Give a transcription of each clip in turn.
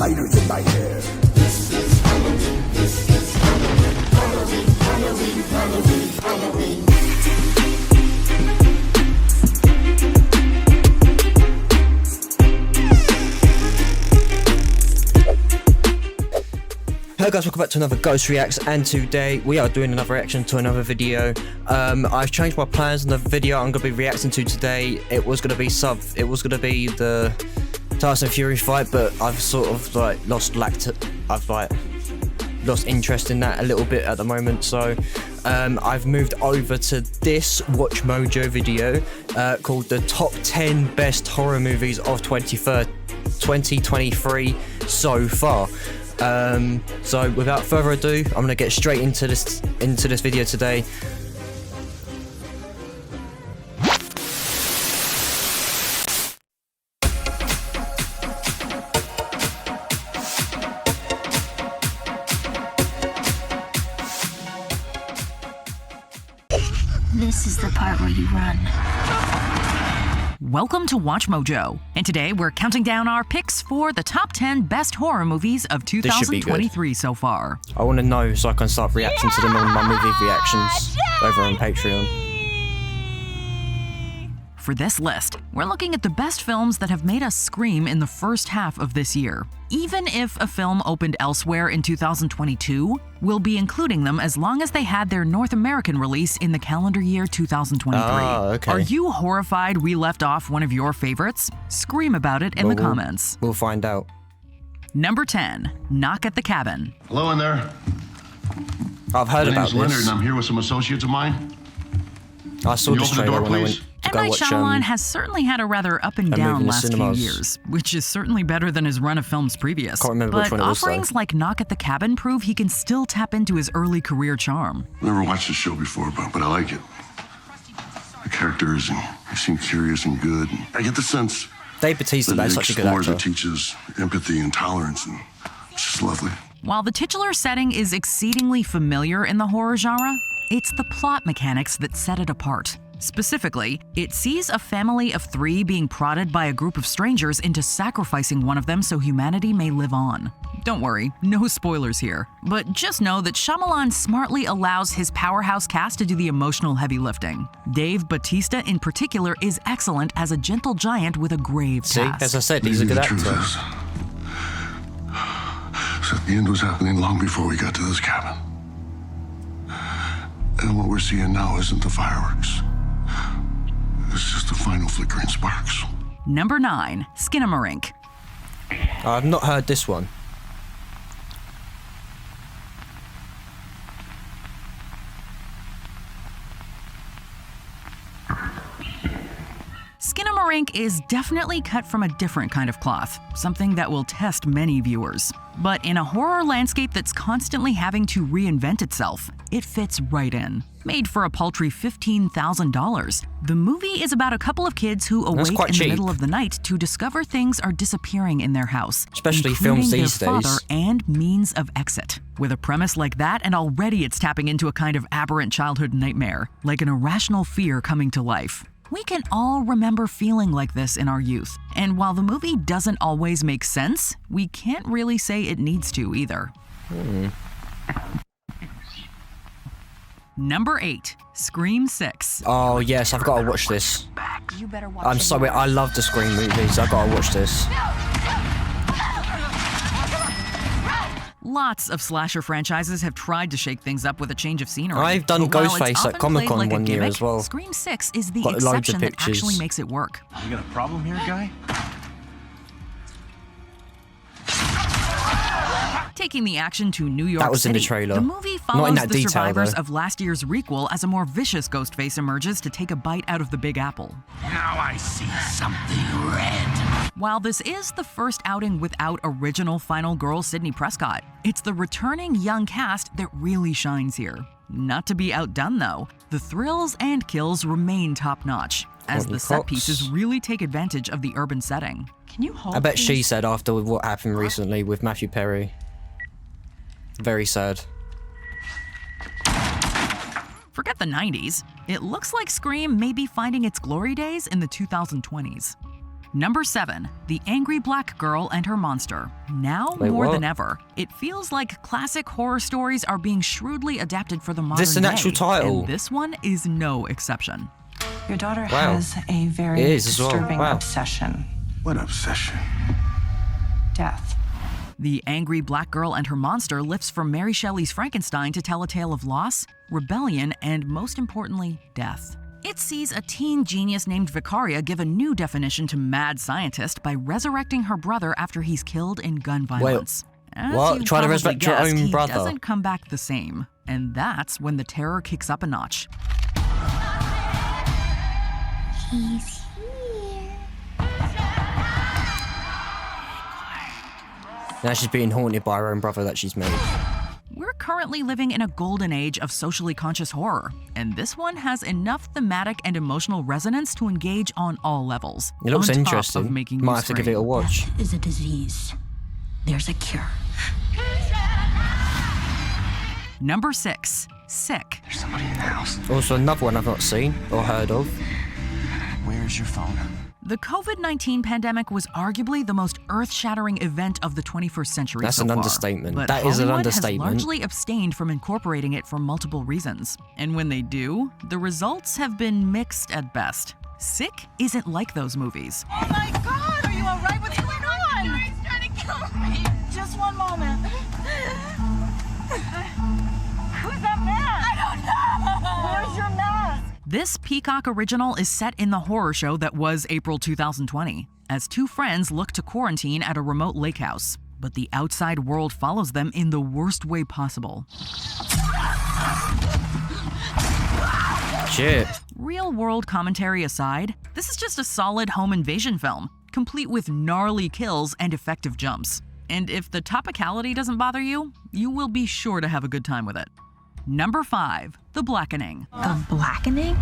spiders in my hair. This is Halloween, this is Halloween, Halloween, Halloween, Halloween, Halloween. Hello guys, welcome back to another Ghost Reacts, and today we are doing another reaction to another video. I've changed my plans on the video I'm going to be reacting to today. It was going to be the Tyson Fury fight, but I've sort of lost interest in that a little bit at the moment, so I've moved over to this watchmojo video called the top 10 best horror movies of 2023 so far. So without further ado, I'm gonna get straight into this video today. This is the part where you run. Welcome to WatchMojo, and today we're counting down our picks for the top 10 best horror movies of 2023 so far. I want to know so I can start reacting to them on my movie reactions over on Patreon. For this list, we're looking at the best films that have made us scream in the first half of this year. Even if a film opened elsewhere in 2022, we'll be including them as long as they had their North American release in the calendar year 2023. Okay. Are you horrified we left off one of your favorites? Scream about it in the comments. We'll find out. Number 10, Knock at the Cabin. Hello in there. I've heard My about name's Leonard, this. and I'm here with some associates of mine. I saw Can you this open the trailer door, when I went please? to M. go Night watch Shyamalan has certainly had a rather up and down in the last few cinemas. years, which is certainly better than his run of films previous. Can't remember which but one it was, offerings though. like Knock at the Cabin prove he can still tap into his early career charm. Never watched this show before, but I like it. The characters, and they seem curious and good. I get the sense Dave Bautista, that that's it such a good explores actor. and teaches empathy and tolerance, and it's just lovely. While the titular setting is exceedingly familiar in the horror genre, it's the plot mechanics that set it apart. Specifically, it sees a family of 3 being prodded by a group of strangers into sacrificing one of them so humanity may live on. Don't worry, no spoilers here. But just know that Shyamalan smartly allows his powerhouse cast to do the emotional heavy lifting. Dave Bautista in particular is excellent as a gentle giant with a grave See, past. as I said, he's a good The actor. truth is, that the end was happening long before we got to this cabin. And what we're seeing now isn't the fireworks. It's just the final flickering sparks. Number 9, Skinamarink. I've not heard this one. Skinamarink is definitely cut from a different kind of cloth, something that will test many viewers. But in a horror landscape that's constantly having to reinvent itself, it fits right in. Made for a paltry $15,000, the movie is about a couple of kids who awake quite in the cheap. middle of the night to discover things are disappearing in their house, Especially including films their these father days. and means of exit. With a premise like that, and already it's tapping into a kind of aberrant childhood nightmare, like an irrational fear coming to life. We can all remember feeling like this in our youth, and while the movie doesn't always make sense, we can't really say it needs to either. Number 8, Scream 6. Oh yes, I've got to watch this. You better watch I'm it. sorry, I love the Scream movies. I've got to watch this. Lots of slasher franchises have tried to shake things up with a change of scenery. I've done But while it's Ghostface at often Comic-Con played like a one year gimmick, as well. Scream 6 is the Got loads of exception that pictures. actually makes it work. You got a problem here, guy? Taking the action to New York That was in City, the trailer. the movie Not follows in that the detail, survivors though. of last year's requel as a more vicious Ghostface emerges to take a bite out of the Big Apple. Now I see something red. While this is the first outing without original final girl Sidney Prescott, it's the returning young cast that really shines here. Not to be outdone though, the thrills and kills remain top-notch, as Courtney the set Cox. pieces really take advantage of the urban setting. Can you hold I bet she these? said after what happened recently with Matthew Perry. Very sad. Forget the 90s. It looks like Scream may be finding its glory days in the 2020s. Number 7. The Angry Black Girl and Her Monster. Now Wait, more what? than ever, it feels like classic horror stories are being shrewdly adapted for the modern This is an actual day, title. and this one is no exception. Your daughter Wow. has a very It is as well. disturbing Wow. obsession. What obsession? Death. The Angry Black Girl and Her Monster lifts from Mary Shelley's Frankenstein to tell a tale of loss, rebellion, and most importantly, death. It sees a teen genius named Vicaria give a new definition to mad scientist by resurrecting her brother after he's killed in gun violence. As what? you Try to probably resurrect your guessed, own he brother? doesn't come back the same, and that's when the terror kicks up a notch. He's here. Now she's being haunted by her own brother that she's made. We're currently living in a golden age of socially conscious horror, and this one has enough thematic and emotional resonance to engage on all levels. It looks on top interesting. Of making Might you have to give it a scream. watch. Is a disease. There's a cure. Number 6. Sick. There's somebody in the house. Also another one I've not seen or heard of. Where's your phone? The COVID-19 pandemic was arguably the most earth-shattering event of the 21st century That's so an far, understatement. but That is an Hollywood understatement. has largely abstained from incorporating it for multiple reasons. And when they do, the results have been mixed at best. Sick isn't like those movies. Oh my God, are you all right? What's going on? He's trying to kill me. Just one moment. Who's that man? I don't know. Where's your mask? This Peacock original is set in the horror show that was April 2020, as two friends look to quarantine at a remote lake house. But the outside world follows them in the worst way possible. Shit. Real-world commentary aside, this is just a solid home invasion film, complete with gnarly kills and effective jumps. And if the topicality doesn't bother you, you will be sure to have a good time with it. Number 5. The Blackening. The Blackening?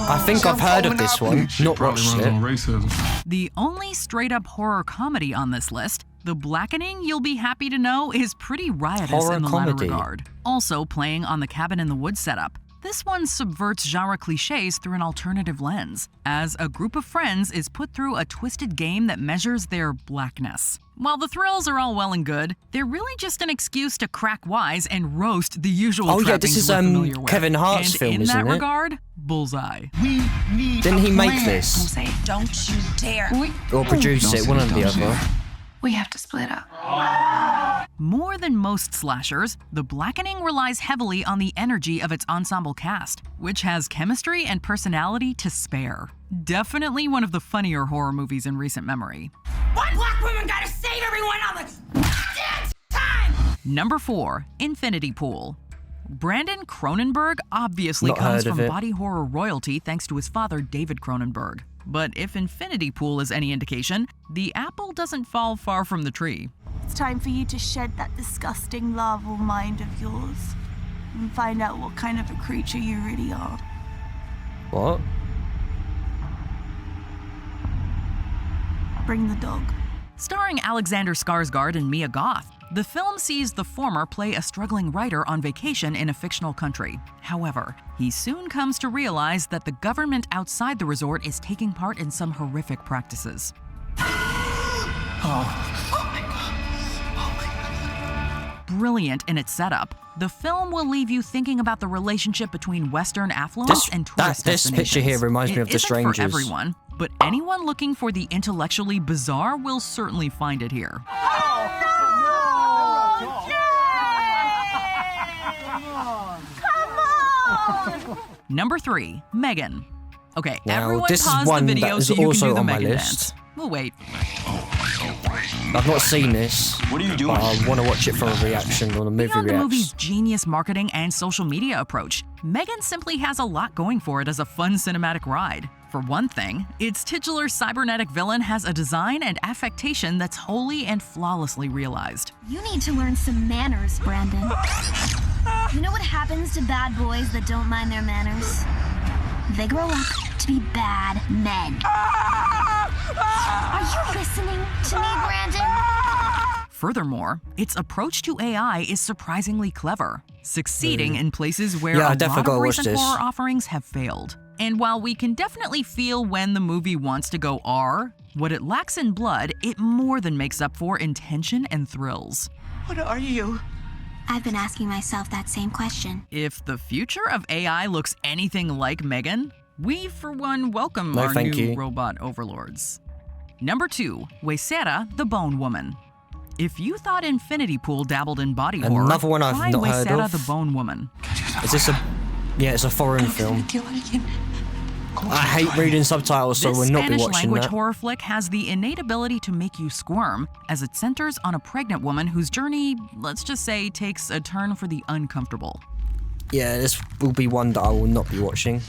I think I've heard of this one. Not watched it. racism. The only straight-up horror comedy on this list, The Blackening, you'll be happy to know, is pretty riotous Horror in the latter comedy. regard. Also playing on the cabin in the woods setup, this one subverts genre cliches through an alternative lens, as a group of friends is put through a twisted game that measures their blackness. While the thrills are all well and good, they're really just an excuse to crack wise and roast the usual Oh, yeah, trappings this is, we're familiar with. Kevin Hart's and film, in isn't that it? regard, bullseye. We need Didn't a he make plan. this? Say, don't you dare. Or produce it? One or the other. We have to split up. More than most slashers, The Blackening relies heavily on the energy of its ensemble cast, which has chemistry and personality to spare. Definitely one of the funnier horror movies in recent memory. One black woman gotta save everyone on the damn time. Number 4. Infinity Pool. Brandon Cronenberg obviously Not comes heard of from it. body horror royalty thanks to his father, David Cronenberg. But if Infinity Pool is any indication, the apple doesn't fall far from the tree. It's time for you to shed that disgusting larval mind of yours and find out what kind of a creature you really are. What? Bring the dog. Starring Alexander Skarsgård and Mia Goth, the film sees the former play a struggling writer on vacation in a fictional country. However, he soon comes to realize that the government outside the resort is taking part in some horrific practices. Brilliant in its setup, the film will leave you thinking about the relationship between Western affluence and tourist This picture destinations. here reminds me It of The isn't Strangers. for everyone, but anyone looking for the intellectually bizarre will certainly find it here. Number 3. Megan. Okay, Now, everyone this is pause one the that video is so you also can do the on my Megan list. dance. We'll wait. I've not seen this. What are you doing? But I want to watch it for a reaction on a movie Beyond the movie's reaction. genius marketing and social media approach, Megan simply has a lot going for it as a fun cinematic ride. For one thing, its titular cybernetic villain has a design and affectation that's wholly and flawlessly realized. You need to learn some manners, Brandon. You know what happens to bad boys that don't mind their manners? They grow up to be bad men. Are you listening to me, Brandon? Furthermore, its approach to AI is surprisingly clever. succeeding in places where Yeah, I a definitely lot of gotta watch recent this. horror offerings have failed. And while we can definitely feel when the movie wants to go R, what it lacks in blood, it more than makes up for in tension and thrills. What are you? I've been asking myself that same question. If the future of AI looks anything like Megan, we, for one, welcome No, our thank new you. robot overlords. Number 2, Huesera, the Bone Woman. If you thought Infinity Pool dabbled in body horror, Another one I've try not heard Huesera, of. the Bone Woman. Is this a... Yeah, it's a foreign film. I hate reading subtitles, so This we'll not be Spanish watching language that. horror flick has the innate ability to make you squirm, as it centers on a pregnant woman whose journey, let's just say, takes a turn for the uncomfortable. Yeah, this will be one that I will not be watching.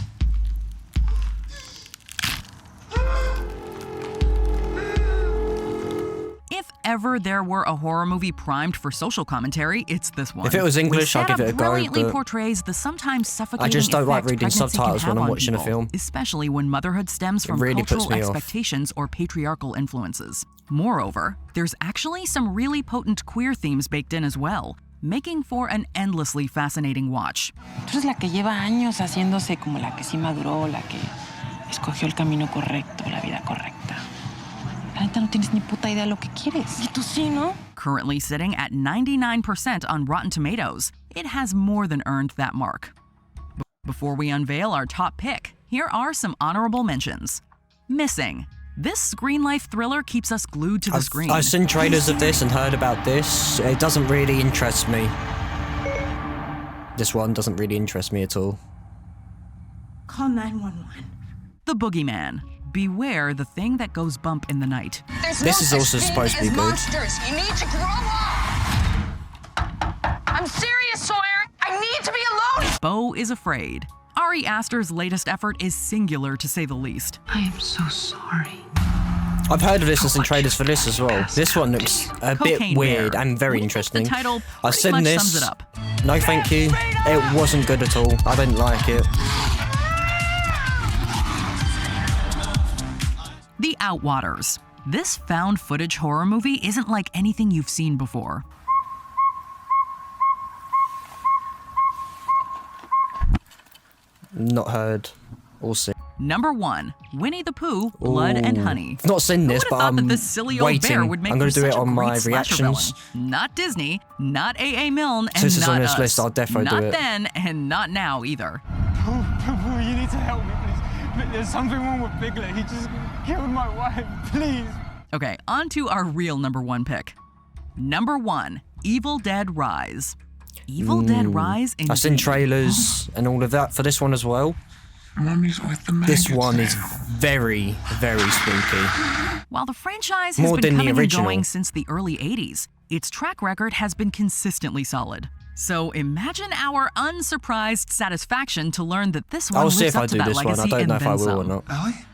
If ever there were a horror movie primed for social commentary, it's this one. If it was English, I'd Huesera give it a go, brilliantly but portrays the sometimes suffocating I just don't like effect reading pregnancy can subtitles when have I'm on watching a people, film. especially when motherhood stems from really puts cultural me off. expectations or patriarchal influences. Moreover, there's actually some really potent queer themes baked in as well, making for an endlessly fascinating watch. Tú eres la que lleva años haciéndose como la que sí maduró, la que escogió el camino correcto, la vida correcta. La neta no tienes ni puta idea de lo que quieres. Y tú sí, ¿no? Currently sitting at 99% on Rotten Tomatoes, it has more than earned that mark. Before we unveil our top pick, here are some honorable mentions. Missing. This screen life thriller keeps us glued to the screen. I've seen trailers of this and heard about this. It doesn't really interest me. This one doesn't really interest me at all. Call 911. The Boogeyman. Beware the thing that goes bump in the night. This is also supposed to be good. Monsters. You need to grow up. I'm serious, Sawyer. I need to be alone. Beau is Afraid. Ari Aster's latest effort is singular to say the least. I am so sorry. I've heard of this as in trailers for this as well. This one looks a bit Cocaine weird Bear. and very We think interesting. The title I've pretty seen much this. sums it up. No, thank you. It wasn't good at all. I didn't like it. The Outwaters. This found footage horror movie isn't like anything you've seen before. Not heard or seen. Number 1, Winnie the Pooh, Blood and Ooh. Honey. I've not seen Who this, would have but thought I'm that this silly old waiting. bear would make I'm going for to do it such a on my great slasher reactions. villain? Not Disney, not A.A. Milne, and Since it's not on this us. list, I'll defo not do it. then, and not now either. You need to help me, please. There's something wrong with Biglet. He just killed my wife. Please. Okay, on to our real number 1 pick. Number 1, Evil Dead Rise. Evil Dead Rise I've seen indeed. trailers and all of that for this one as well. Mommy's with the This one is very, very spooky. While the franchise has More been than the coming and original. going since the early 80s, its track record has been consistently solid. So imagine our unsurprised satisfaction to learn that this one I'll lives see if up I to do that this one. legacy I don't and know if I then will or some. not. Ellie?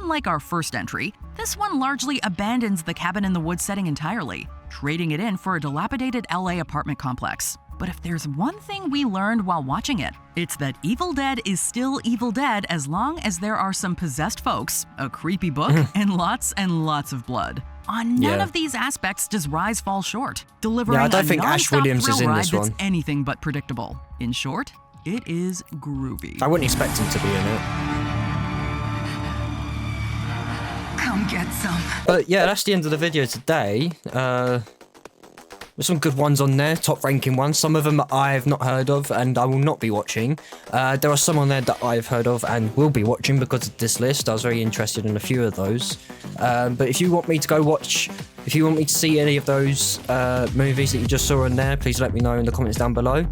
Unlike our first entry, this one largely abandons the cabin in the woods setting entirely, trading it in for a dilapidated LA apartment complex. But if there's one thing we learned while watching it, it's that Evil Dead is still Evil Dead as long as there are some possessed folks, a creepy book, and lots of blood. On none Yeah. of these aspects does Rise fall short, delivering Yeah, I don't a think Ash non-stop Williams is thrill in ride this that's one. anything but predictable. In short, it is groovy. I wouldn't expect him to be in it. Come get some. But yeah, that's the end of the video today. There's some good ones on there, top ranking ones. Some of them I've not heard of and I will not be watching. There are some on there that I've heard of and will be watching because of this list. I was very interested in a few of those. But if you want me to go watch, if you want me to see any of those movies that you just saw on there, please let me know in the comments down below.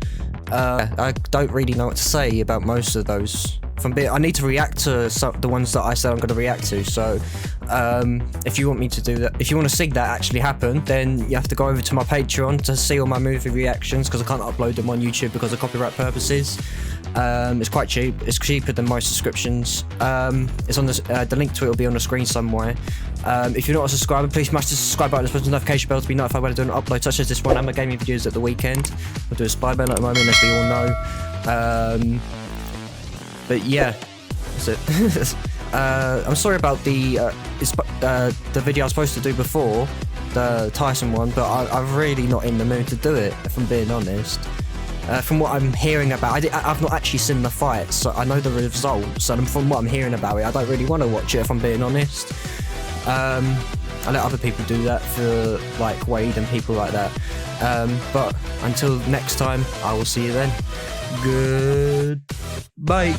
I don't really know what to say about most of those. I need to react to the ones that I said I'm going to react to. So if you want me to do that, if you want to see that actually happen, then you have to go over to my Patreon to see all my movie reactions because I can't upload them on YouTube because of copyright purposes. It's quite cheap. It's cheaper than most subscriptions. It's on the link to it will be on the screen somewhere. If you're not a subscriber, please smash the subscribe button and press the notification bell to be notified when I do an upload such as this one and my gaming videos at the weekend. I'll do a spy bell at the moment, as we all know. But yeah, that's it. I'm sorry about the video I was supposed to do before. the Tyson one, but I'm really not in the mood to do it, if I'm being honest. From what I'm hearing about, I've not actually seen the fight, so I know the results, and from what I'm hearing about it, I don't really want to watch it, if I'm being honest. I let other people do that for, like, Wade and people like that. But until next time, I will see you then. Goodbye.